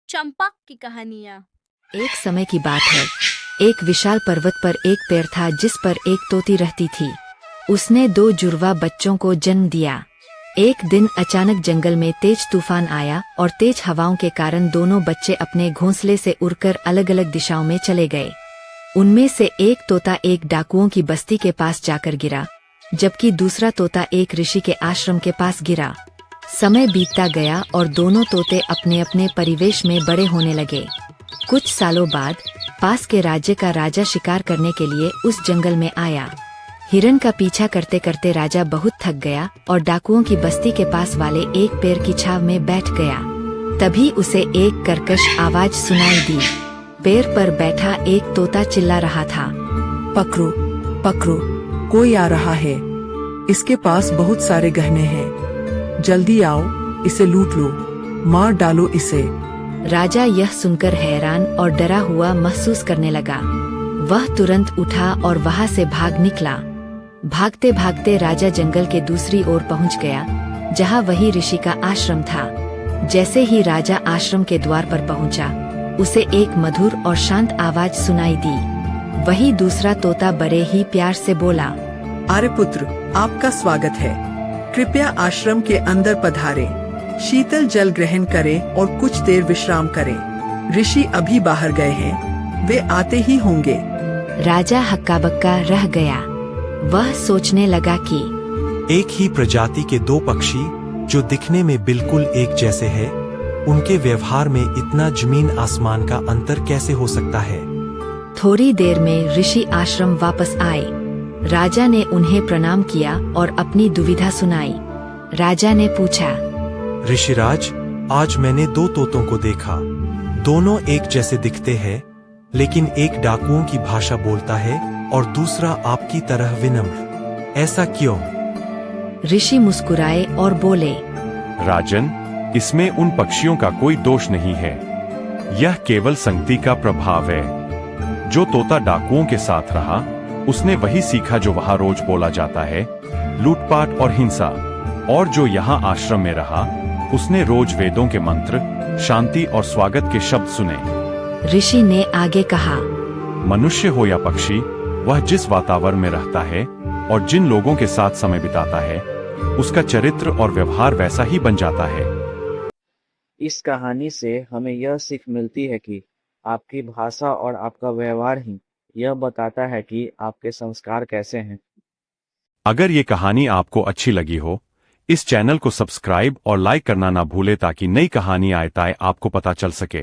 चंपा की कहानियाँ। एक समय की बात है। एक विशाल पर्वत पर एक पेड़ था जिस पर एक तोती रहती थी। उसने 2 जुड़वा बच्चों को जन्म दिया। एक दिन अचानक जंगल में तेज तूफान आया और तेज हवाओं के कारण दोनों बच्चे अपने घोंसले से उड़कर अलग अलग दिशाओं में चले गए। उनमें से एक तोता एक डाकुओं की बस्ती के पास जाकर गिरा, जबकि दूसरा तोता एक ऋषि के आश्रम के पास गिरा। समय बीतता गया और दोनों तोते अपने अपने परिवेश में बड़े होने लगे। कुछ सालों बाद पास के राज्य का राजा शिकार करने के लिए उस जंगल में आया। हिरण का पीछा करते करते राजा बहुत थक गया और डाकुओं की बस्ती के पास वाले एक पेड़ की छाव में बैठ गया। तभी उसे एक कर्कश आवाज सुनाई दी। पेड़ पर बैठा एक तोता चिल्ला रहा था, पकड़ो, पकड़ो, कोई आ रहा है। इसके पास बहुत सारे गहने हैं। जल्दी आओ, इसे लूट लो, मार डालो इसे। राजा यह सुनकर हैरान और डरा हुआ महसूस करने लगा। वह तुरंत उठा और वहां से भाग निकला। भागते भागते राजा जंगल के दूसरी ओर पहुंच गया, जहां वही ऋषि का आश्रम था। जैसे ही राजा आश्रम के द्वार पर पहुंचा, उसे एक मधुर और शांत आवाज सुनाई दी। वही दूसरा तोता बड़े ही प्यार से बोला, आर्यपुत्र, आपका स्वागत है। कृपया आश्रम के अंदर पधारे, शीतल जल ग्रहण करें और कुछ देर विश्राम करें। ऋषि अभी बाहर गए हैं, वे आते ही होंगे। राजा हक्का बक्का रह गया। वह सोचने लगा कि एक ही प्रजाति के 2 पक्षी जो दिखने में बिल्कुल एक जैसे हैं, उनके व्यवहार में इतना जमीन आसमान का अंतर कैसे हो सकता है। थोड़ी देर में ऋषि आश्रम वापस आए। राजा ने उन्हें प्रणाम किया और अपनी दुविधा सुनाई। राजा ने पूछा, ऋषिराज, आज मैंने 2 तोतों को देखा। दोनों एक जैसे दिखते हैं, लेकिन एक डाकुओं की भाषा बोलता है और दूसरा आपकी तरह विनम्र। ऐसा क्यों? ऋषि मुस्कुराए और बोले, राजन, इसमें उन पक्षियों का कोई दोष नहीं है। यह केवल संगति का प्रभाव है। जो तोता डाकुओं के साथ रहा, उसने वही सीखा जो वहां रोज बोला जाता है, लूटपाट और हिंसा। और जो यहाँ आश्रम में रहा, उसने रोज वेदों के मंत्र, शांति और स्वागत के शब्द सुने। ऋषि ने आगे कहा, मनुष्य हो या पक्षी, वह जिस वातावरण में रहता है और जिन लोगों के साथ समय बिताता है, उसका चरित्र और व्यवहार वैसा ही बन जाता है। इस कहानी से हमें यह सीख मिलती है कि आपकी भाषा और आपका व्यवहार ही यह बताता है कि आपके संस्कार कैसे हैं। अगर ये कहानी आपको अच्छी लगी हो, इस चैनल को सब्सक्राइब और लाइक करना ना भूले ताकि नई कहानी आए आपको पता चल सके।